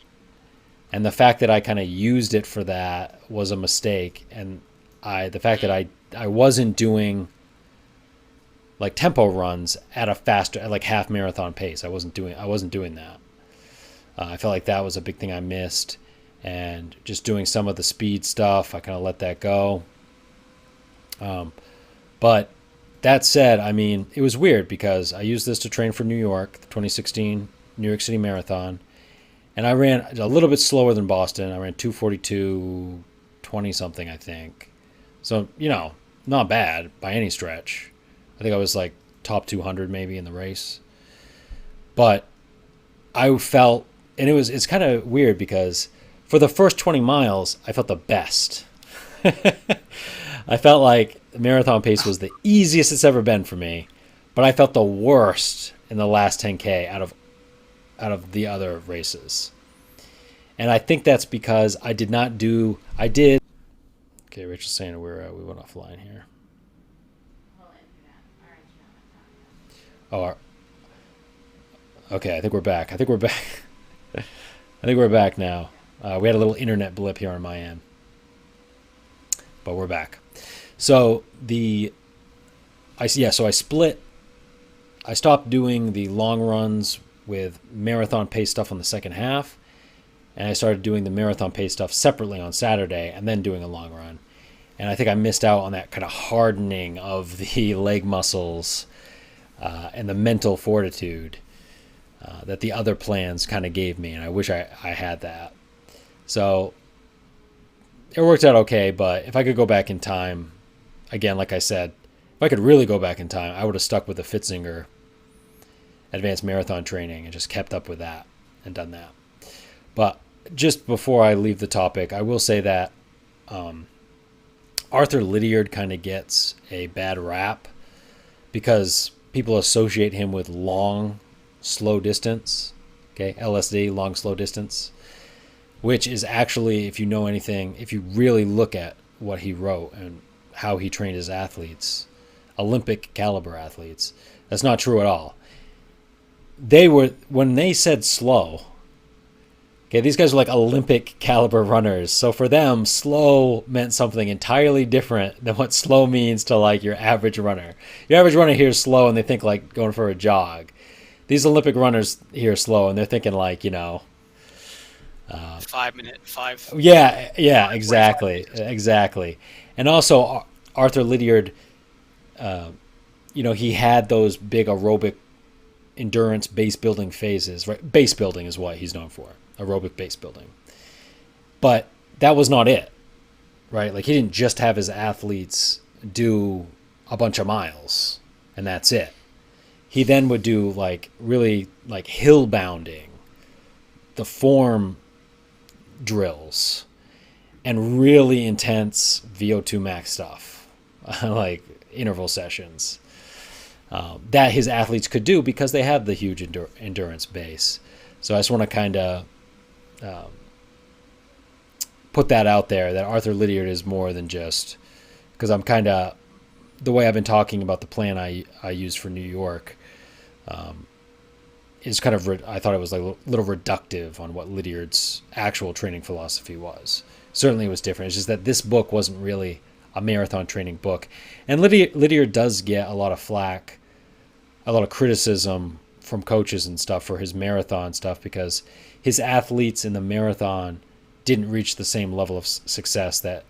Speaker 1: And the fact that I kind of used it for that was a mistake. And the fact that I wasn't doing like tempo runs at a faster, at like half marathon pace. I wasn't doing that. I felt like that was a big thing I missed. And just doing some of the speed stuff, I kind of let that go. But that said, I mean, it was weird because I used this to train for New York, the 2016 New York City Marathon. And I ran a little bit slower than Boston. I ran 2:42:20 something, I think. So, not bad by any stretch. I think I was like top 200 maybe in the race. But I felt, and it's kind of weird because for the first 20 miles, I felt the best. I felt like the marathon pace was the easiest it's ever been for me. but I felt the worst in the last 10K out of the other races. And I think that's because I did not do. I did. Okay, Rachel's saying we went offline here. Oh, okay. I think we're back. I think we're back. I think we're back now. We had a little internet blip here on my end, but we're back. So so I split. I stopped doing the long runs with marathon pace stuff on the second half, and I started doing the marathon pace stuff separately on Saturday, and then doing a long run. And I think I missed out on that kind of hardening of the leg muscles and the mental fortitude that the other plans kind of gave me, and I wish I had that. So it worked out okay, but if I could go back in time, again, like I said, if I could really go back in time, I would have stuck with the Fitzinger advanced marathon training and just kept up with that and done that. But just before I leave the topic, I will say that Arthur Lydiard kind of gets a bad rap because people associate him with long, slow distance, okay, LSD, long, slow distance, which is actually, if you know anything, if you really look at what he wrote and how he trained his athletes, Olympic caliber athletes, that's not true at all. When they said slow, okay, these guys are like Olympic caliber runners. So for them, slow meant something entirely different than what slow means to like your average runner. Your average runner hears slow and they think like going for a jog. These Olympic runners hear slow and they're thinking like,
Speaker 2: 5 minute, five.
Speaker 1: Yeah, exactly. And also Arthur Lydiard, he had those big aerobic endurance base building phases, right? Base building is what he's known for, aerobic base building. But that was not it, right? Like he didn't just have his athletes do a bunch of miles and that's it. He then would do like really like hill bounding, the form drills, and really intense VO2 max stuff, like interval sessions. That his athletes could do because they have the huge endurance base. So I just want to kind of put that out there, that Arthur Lydiard is more than just, because I'm kind of, the way I've been talking about the plan I used for New York is kind of, I thought it was like a little reductive on what Lydiard's actual training philosophy was. Certainly it was different. It's just that this book wasn't really a marathon training book. And Lydiard does get a lot of flack, a lot of criticism from coaches and stuff for his marathon stuff because his athletes in the marathon didn't reach the same level of success that,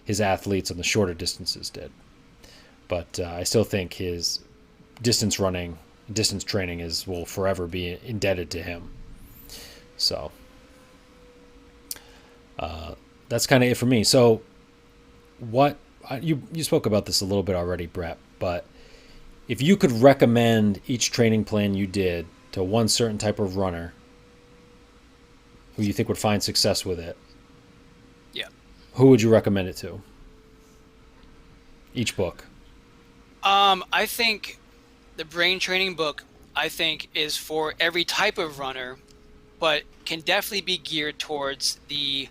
Speaker 1: his athletes on the shorter distances did. But I still think his distance training will forever be indebted to him. So that's kind of it for me. So what you spoke about this a little bit already, Brett, but if you could recommend each training plan you did to one certain type of runner who you think would find success with it,
Speaker 2: Yeah.
Speaker 1: who would you recommend it to? Each book.
Speaker 2: I think the brain training book, is for every type of runner, but can definitely be geared towards the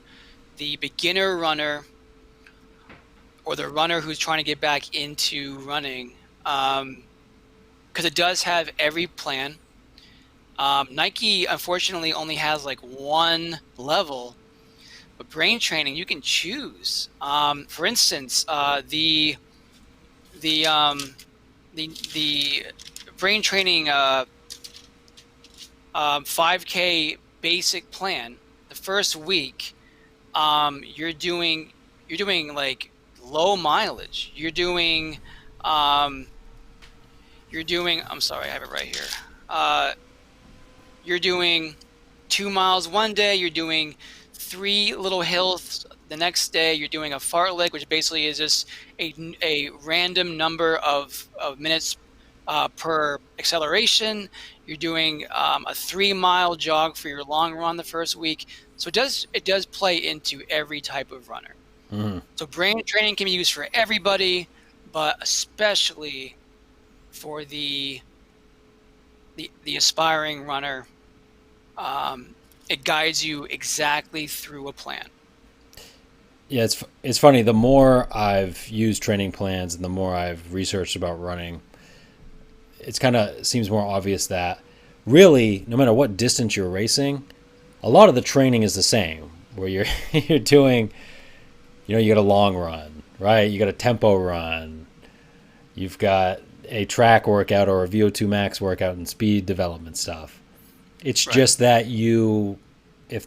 Speaker 2: beginner runner or the runner who's trying to get back into running, because it does have every plan. Nike unfortunately only has like one level, but brain training you can choose. For instance, the brain training 5K basic plan. The first week, you're doing like low mileage. You're doing. I'm sorry, I have it right here. You're doing 2 miles one day. You're doing 3 little hills the next day. You're doing a fartlek, which basically is just a random number of minutes per acceleration. You're doing a 3-mile jog for your long run the first week. So it does play into every type of runner.
Speaker 1: Mm-hmm.
Speaker 2: So brain training can be used for everybody, but especially for the aspiring runner. It guides you exactly through a plan.
Speaker 1: Yeah, it's funny. The more I've used training plans and the more I've researched about running, it's kind of seems more obvious that really, no matter what distance you're racing, a lot of the training is the same. Where you're you're doing, you got a long run, right? You got a tempo run. You've got a track workout or a VO2 max workout and speed development stuff. It's
Speaker 2: Right.
Speaker 1: just that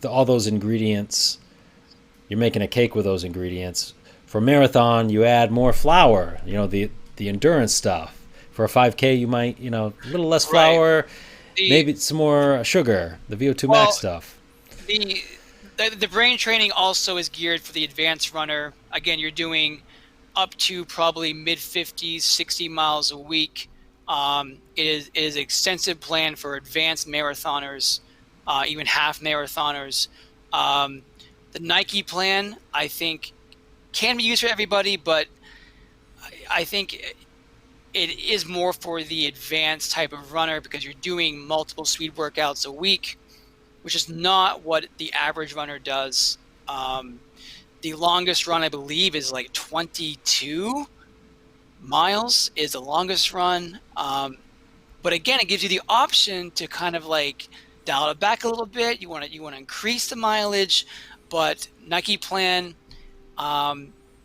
Speaker 1: all those ingredients, you're making a cake with those ingredients. For a marathon, you add more flour, the endurance stuff. For a 5K, you might, a little less
Speaker 2: Right.
Speaker 1: flour,
Speaker 2: The
Speaker 1: maybe some more sugar, the VO2 max
Speaker 2: well,
Speaker 1: stuff.
Speaker 2: the the brain training also is geared for the advanced runner. Again, you're doing up to probably mid 50s, 60 miles a week. It is extensive plan for advanced marathoners, even half marathoners. Um, the Nike plan, I think, can be used for everybody, but I think it is more for the advanced type of runner because you're doing multiple speed workouts a week, which is not what the average runner does. Um, the longest run, I believe, is like 22 miles is the longest run. But again, it gives you the option to kind of like dial it back a little bit. You want to increase the mileage, but Nike plan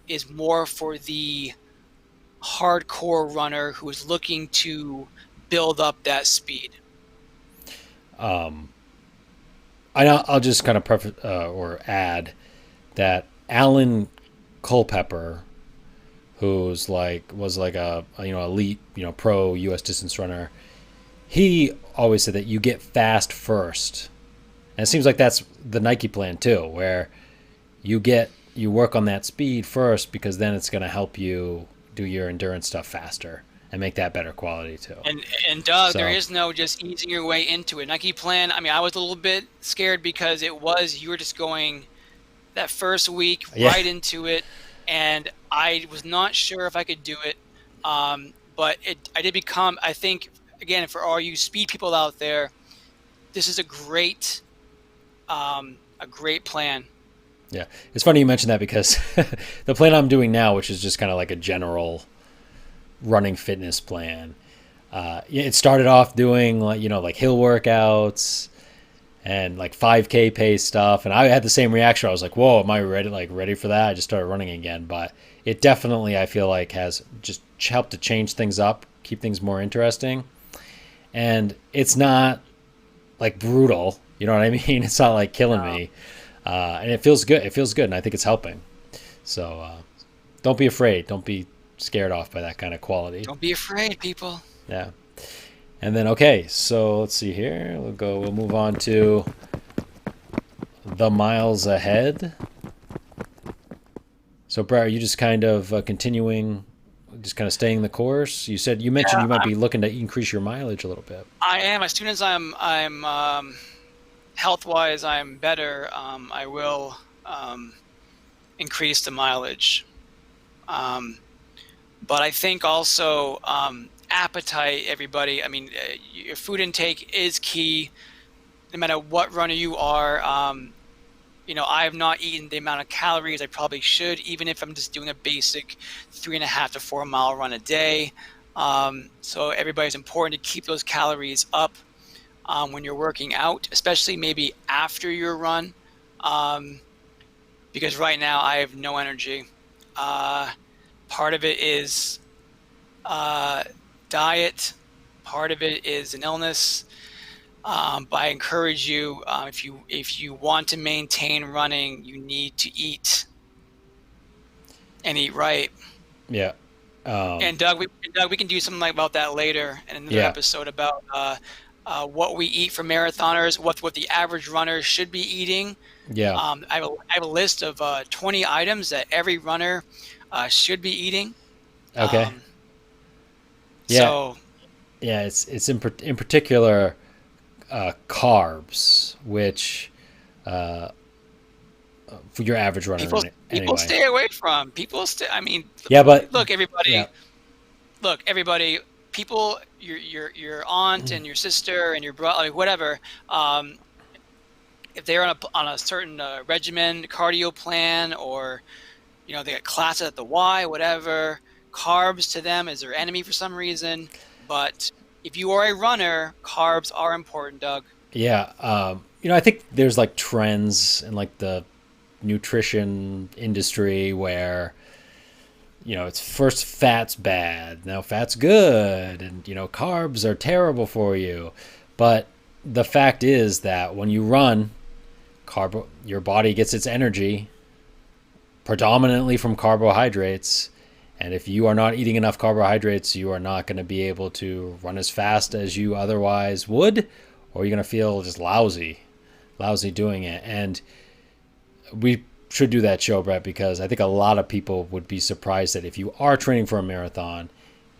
Speaker 2: is more for the hardcore runner who is looking to build up that speed.
Speaker 1: Um, I'll just kind of preface or add that Alan Culpepper, was like a elite pro U.S. distance runner, he always said that you get fast first, and it seems like that's the Nike plan too, where you work on that speed first because then it's going to help you do your endurance stuff faster and make that better quality too.
Speaker 2: And Doug, there
Speaker 1: So
Speaker 2: is no just easing your way into it. Nike plan. I mean, I was a little bit scared because you were just going that first week
Speaker 1: yeah,
Speaker 2: right into it, and I was not sure if I could do it. But I did become. I think again for all you speed people out there, this is a great plan.
Speaker 1: yeah, it's funny you mentioned that because the plan I'm doing now, which is just kind of like a general running fitness plan, it started off doing like hill workouts and like 5K pace stuff, and I had the same reaction. I was like, "Whoa, am I ready for that?" I just started running again, but it definitely I feel like has just helped to change things up, keep things more interesting, and it's not like brutal. You know what I mean? It's not like killing
Speaker 2: Uh,
Speaker 1: me, and it feels good. It feels good, and I think it's helping. So don't be afraid. Don't be scared off by that kind of quality.
Speaker 2: don't be afraid, people.
Speaker 1: Yeah. And then okay, so let's see here. We'll move on to the miles ahead. So Brad, are you just kind of continuing, just kind of staying the course? You mentioned
Speaker 2: Yeah,
Speaker 1: you might be looking to increase your mileage a little bit.
Speaker 2: I am. As soon as I'm health wise, I'm better. I will increase the mileage. Um, but I think also appetite, everybody. I mean, your food intake is key, no matter what runner you are. I have not eaten the amount of calories I probably should, even if I'm just doing a basic 3.5 to 4 mile run a day. So everybody's important to keep those calories up when you're working out, especially maybe after your run, um, because right now I have no energy. Uh, Part of it is uh, diet. Part of it is an illness. But I encourage you, if you want to maintain running, you need to eat and eat right.
Speaker 1: Yeah. Um,
Speaker 2: And Doug, we can do something like about that later in another
Speaker 1: yeah.
Speaker 2: episode about what we eat for marathoners, what the average runner should be eating.
Speaker 1: Yeah.
Speaker 2: I have a list of 20 items that every runner should be eating.
Speaker 1: Okay.
Speaker 2: Um,
Speaker 1: Yeah.
Speaker 2: so
Speaker 1: Yeah. It's in particular carbs, which uh, for your average runner
Speaker 2: people
Speaker 1: anyway.
Speaker 2: stay away from. I mean,
Speaker 1: Yeah, but
Speaker 2: look,
Speaker 1: yeah.
Speaker 2: everybody. Look, everybody. people, your aunt and your sister and your brother, like whatever, um, if they're on a certain regimen, cardio plan, or they got classes at the Y, whatever, carbs to them is their enemy for some reason. But if you are a runner, carbs are important, Doug.
Speaker 1: Yeah. I think there's like trends in like the nutrition industry where it's first fat's bad, now fat's good, and carbs are terrible for you. But the fact is that when you run, your body gets its energy predominantly from carbohydrates. And if you are not eating enough carbohydrates, you are not going to be able to run as fast as you otherwise would, or you're going to feel just lousy doing it. And we should do that show, Brett, because I think a lot of people would be surprised that if you are training for a marathon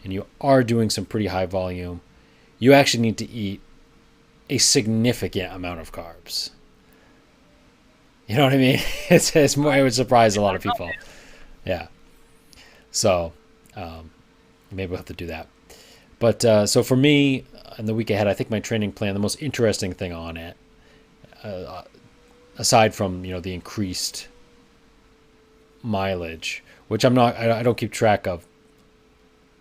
Speaker 1: and you are doing some pretty high volume, you actually need to eat a significant amount of carbs. You know what I mean? It's more, it would surprise a lot of people. Yeah. So maybe we'll have to do that. But so for me, in the week ahead, I think my training plan, the most interesting thing on it, aside from the increased mileage, which I don't keep track of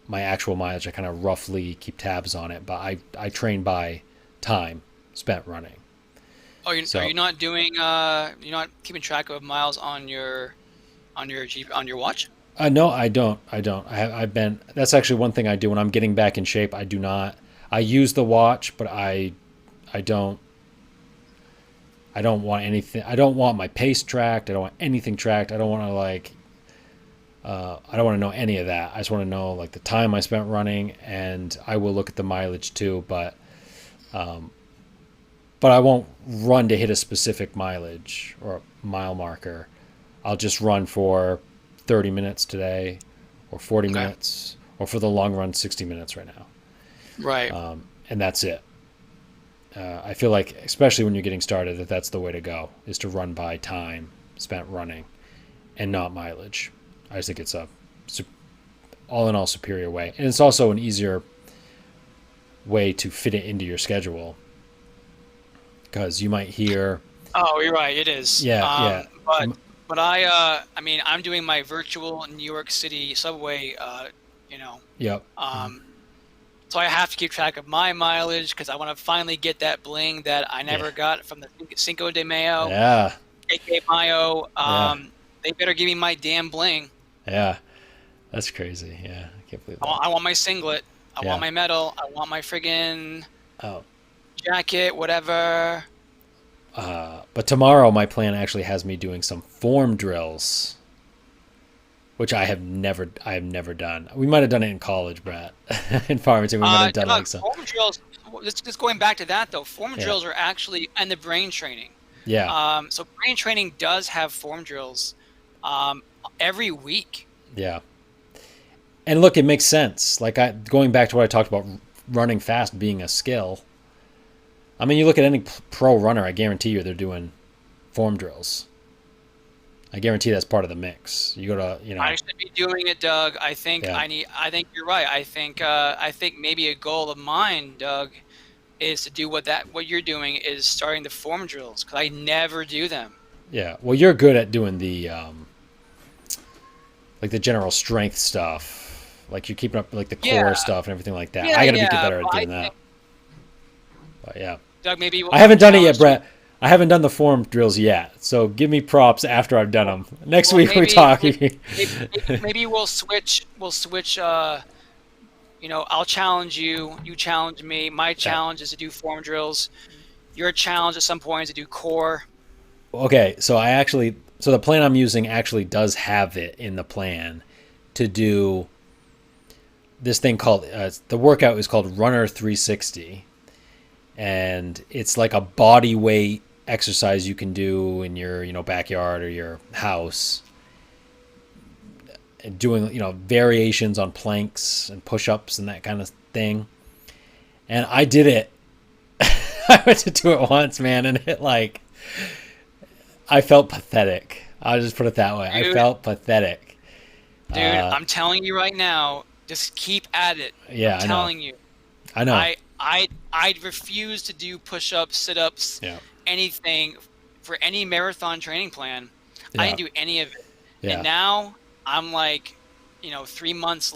Speaker 1: my actual mileage. I kind of roughly keep tabs on it, but I train by time spent running.
Speaker 2: Oh, are you not doing? You're not keeping track of miles on your watch?
Speaker 1: No, I don't. I've been. That's actually one thing I do when I'm getting back in shape. I do not. I use the watch, but I don't. I don't want anything. I don't want my pace tracked. I don't want anything tracked. I don't want to I don't want to know any of that. I just want to know like the time I spent running, and I will look at the mileage too. But I won't run to hit a specific mileage or mile marker. I'll just run for 30 minutes today, or 40
Speaker 2: Okay.
Speaker 1: minutes, or for the long run, 60 minutes right now.
Speaker 2: Right.
Speaker 1: And that's it. I feel like, especially when you're getting started, that's the way to go, is to run by time spent running and not mileage. I just think it's a all in all superior way. And it's also an easier way to fit it into your schedule, because you might hear,
Speaker 2: Oh, you're right. It is.
Speaker 1: yeah, yeah,
Speaker 2: But I mean, I'm doing my virtual New York City subway. You know,
Speaker 1: yep,
Speaker 2: um, so I have to keep track of my mileage because I want to finally get that bling that I
Speaker 1: yeah,
Speaker 2: never got from the Cinco de Mayo,
Speaker 1: yeah,
Speaker 2: aka Mayo.
Speaker 1: yeah,
Speaker 2: They better give me my damn bling.
Speaker 1: yeah. That's crazy. Yeah, I can't believe that.
Speaker 2: I want my singlet. I want
Speaker 1: Yeah.
Speaker 2: my medal. I want my friggin'
Speaker 1: Oh,
Speaker 2: jacket, whatever.
Speaker 1: but tomorrow my plan actually has me doing some form drills, which I have never done. We might have done it in college, Brett. In Farmington, we might have done
Speaker 2: Doug,
Speaker 1: like some.
Speaker 2: form drills. Just going back to that though, form
Speaker 1: Yeah,
Speaker 2: drills are actually and the brain training.
Speaker 1: yeah,
Speaker 2: So brain training does have form drills um, every week.
Speaker 1: yeah. And look, it makes sense. Like going back to what I talked about, running fast being a skill. I mean, you look at any pro runner, I guarantee you they're doing form drills. I guarantee that's part of the mix. You go to,
Speaker 2: I should be doing it, Doug.
Speaker 1: yeah,
Speaker 2: I think you're right. I think maybe a goal of mine, Doug, is to do what you're doing is starting the form drills because I never do them.
Speaker 1: yeah. Well, you're good at doing the like the general strength stuff. Like you're keeping up like the core
Speaker 2: Yeah,
Speaker 1: stuff and everything like that.
Speaker 2: yeah,
Speaker 1: I got to be
Speaker 2: yeah.
Speaker 1: better at
Speaker 2: But I
Speaker 1: doing that.
Speaker 2: think
Speaker 1: But yeah,
Speaker 2: Doug, maybe
Speaker 1: I
Speaker 2: we'll
Speaker 1: haven't done it yet,
Speaker 2: challenge you.
Speaker 1: Brett. I haven't done the form drills yet. So give me props after I've done them. Next
Speaker 2: Well,
Speaker 1: week we talk.
Speaker 2: maybe we'll switch. We'll switch. I'll challenge you. You challenge me. My
Speaker 1: Yeah.
Speaker 2: challenge is to do form drills. Your challenge at some point is to do core.
Speaker 1: Okay, so the plan I'm using actually does have it in the plan to do this thing called the workout is called Runner 360, and it's like a body weight exercise you can do in your backyard or your house, and doing variations on planks and push-ups and that kind of thing. And I did it. I went to do it once, man, and I felt pathetic. I'll just put it that way. I
Speaker 2: Dude,
Speaker 1: felt pathetic.
Speaker 2: dude,
Speaker 1: Uh,
Speaker 2: I'm telling you right now, Just keep at it. I'm
Speaker 1: Yeah, I know.
Speaker 2: telling you.
Speaker 1: I know.
Speaker 2: I refuse to do push-ups, sit-ups,
Speaker 1: Yeah.
Speaker 2: anything for any marathon training plan. I
Speaker 1: Yeah.
Speaker 2: didn't do any of it. And
Speaker 1: Yeah.
Speaker 2: now I'm like, 3 months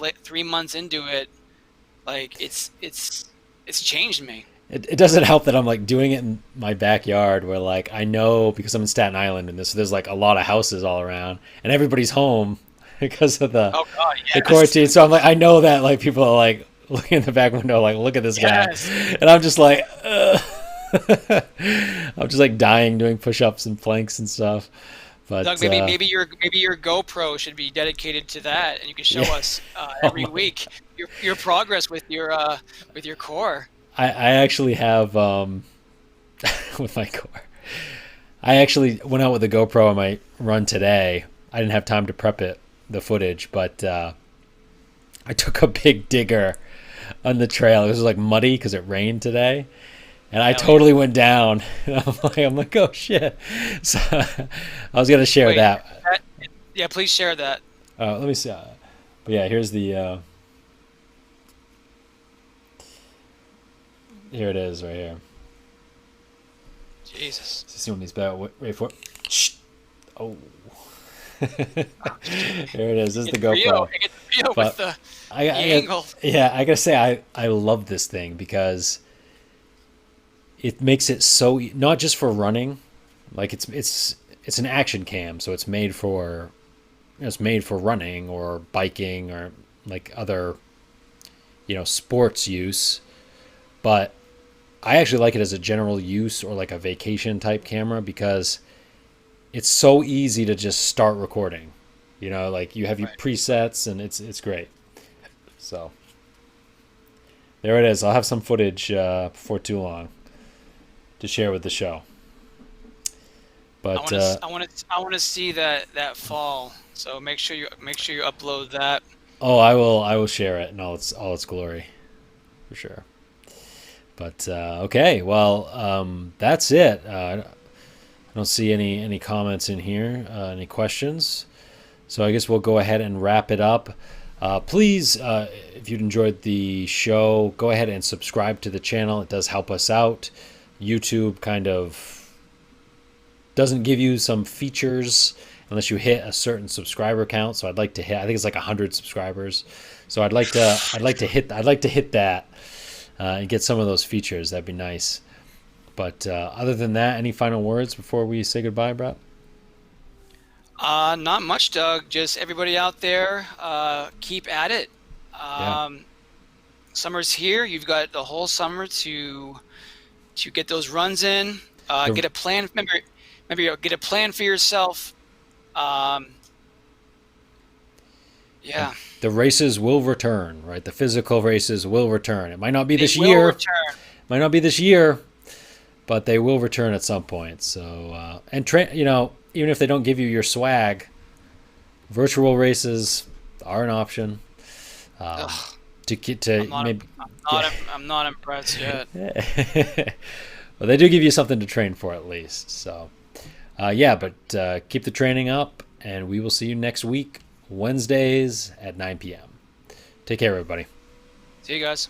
Speaker 2: into it, like it's changed me.
Speaker 1: It doesn't help that I'm like doing it in my backyard where like I know because I'm in Staten Island and there's like a lot of houses all around and everybody's home because of
Speaker 2: Oh God,
Speaker 1: the
Speaker 2: yes.
Speaker 1: quarantine. So I'm like I know that like people are like looking in the back window like look at this guy,
Speaker 2: Yes.
Speaker 1: and I'm just like I'm just like dying doing push-ups and planks and stuff.
Speaker 2: Doug,
Speaker 1: But
Speaker 2: maybe your GoPro should be dedicated to that, and you can show
Speaker 1: yeah,
Speaker 2: us
Speaker 1: oh
Speaker 2: every
Speaker 1: my,
Speaker 2: week your progress with your core.
Speaker 1: I actually have with my core. I actually went out with a GoPro on my run today. I didn't have time to prep the footage, but I took a big digger on the trail. It was like muddy because it rained today, and I
Speaker 2: Hell yeah.
Speaker 1: tally went down. And I'm like, oh shit. So I was gonna share
Speaker 2: Wait,
Speaker 1: that.
Speaker 2: that, yeah, please share that.
Speaker 1: Let me see. But yeah, here's the. Here it is, right here.
Speaker 2: Jesus.
Speaker 1: See when these better. Wait for it. Shh. Oh.
Speaker 2: Oh, shit.
Speaker 1: Here it is. This is the
Speaker 2: It's Rio.
Speaker 1: GoPro.
Speaker 2: It's Rio with
Speaker 1: But
Speaker 2: the angle.
Speaker 1: yeah, I gotta say I love this thing because it makes it so not just for running, like it's an action cam, so it's made for running or biking or like other sports use, but I actually like it as a general use or like a vacation type camera because it's so easy to just start recording. Like you have your
Speaker 2: Right.
Speaker 1: presets and it's great. So there it is. I'll have some footage before too long to share with the show.
Speaker 2: I
Speaker 1: But
Speaker 2: want to I want to see that fall. So make sure you upload that.
Speaker 1: oh, I will share it in all its glory for sure. But okay, well, that's it. I don't see any comments in here, any questions. So I guess we'll go ahead and wrap it up. Please, if you'd enjoyed the show, go ahead and subscribe to the channel. It does help us out. YouTube kind of doesn't give you some features unless you hit a certain subscriber count. So I'd like to hit. I think it's like 100 subscribers. So I'd like to hit that and get some of those features. That'd be nice. But other than that, any final words before we say goodbye, Brett?
Speaker 2: Not much, Doug. Just everybody out there, keep at it.
Speaker 1: Yeah.
Speaker 2: Summer's here. You've got the whole summer to get those runs in.
Speaker 1: The,
Speaker 2: Get a plan. Remember, get a plan for yourself. Um,
Speaker 1: and
Speaker 2: yeah,
Speaker 1: the races will return, right? The physical races will return. It might not be
Speaker 2: they
Speaker 1: this
Speaker 2: will
Speaker 1: year.
Speaker 2: return.
Speaker 1: Might not be this year, but they will return at some point. So and even if they don't give you your swag, virtual races are an option. Um,
Speaker 2: Ugh,
Speaker 1: to
Speaker 2: I'm not.
Speaker 1: maybe
Speaker 2: I'm not impressed yet.
Speaker 1: well, they do give you something to train for at least. So yeah, but keep the training up, and we will see you next week, Wednesdays at 9 p.m. Take care, everybody.
Speaker 2: See you guys.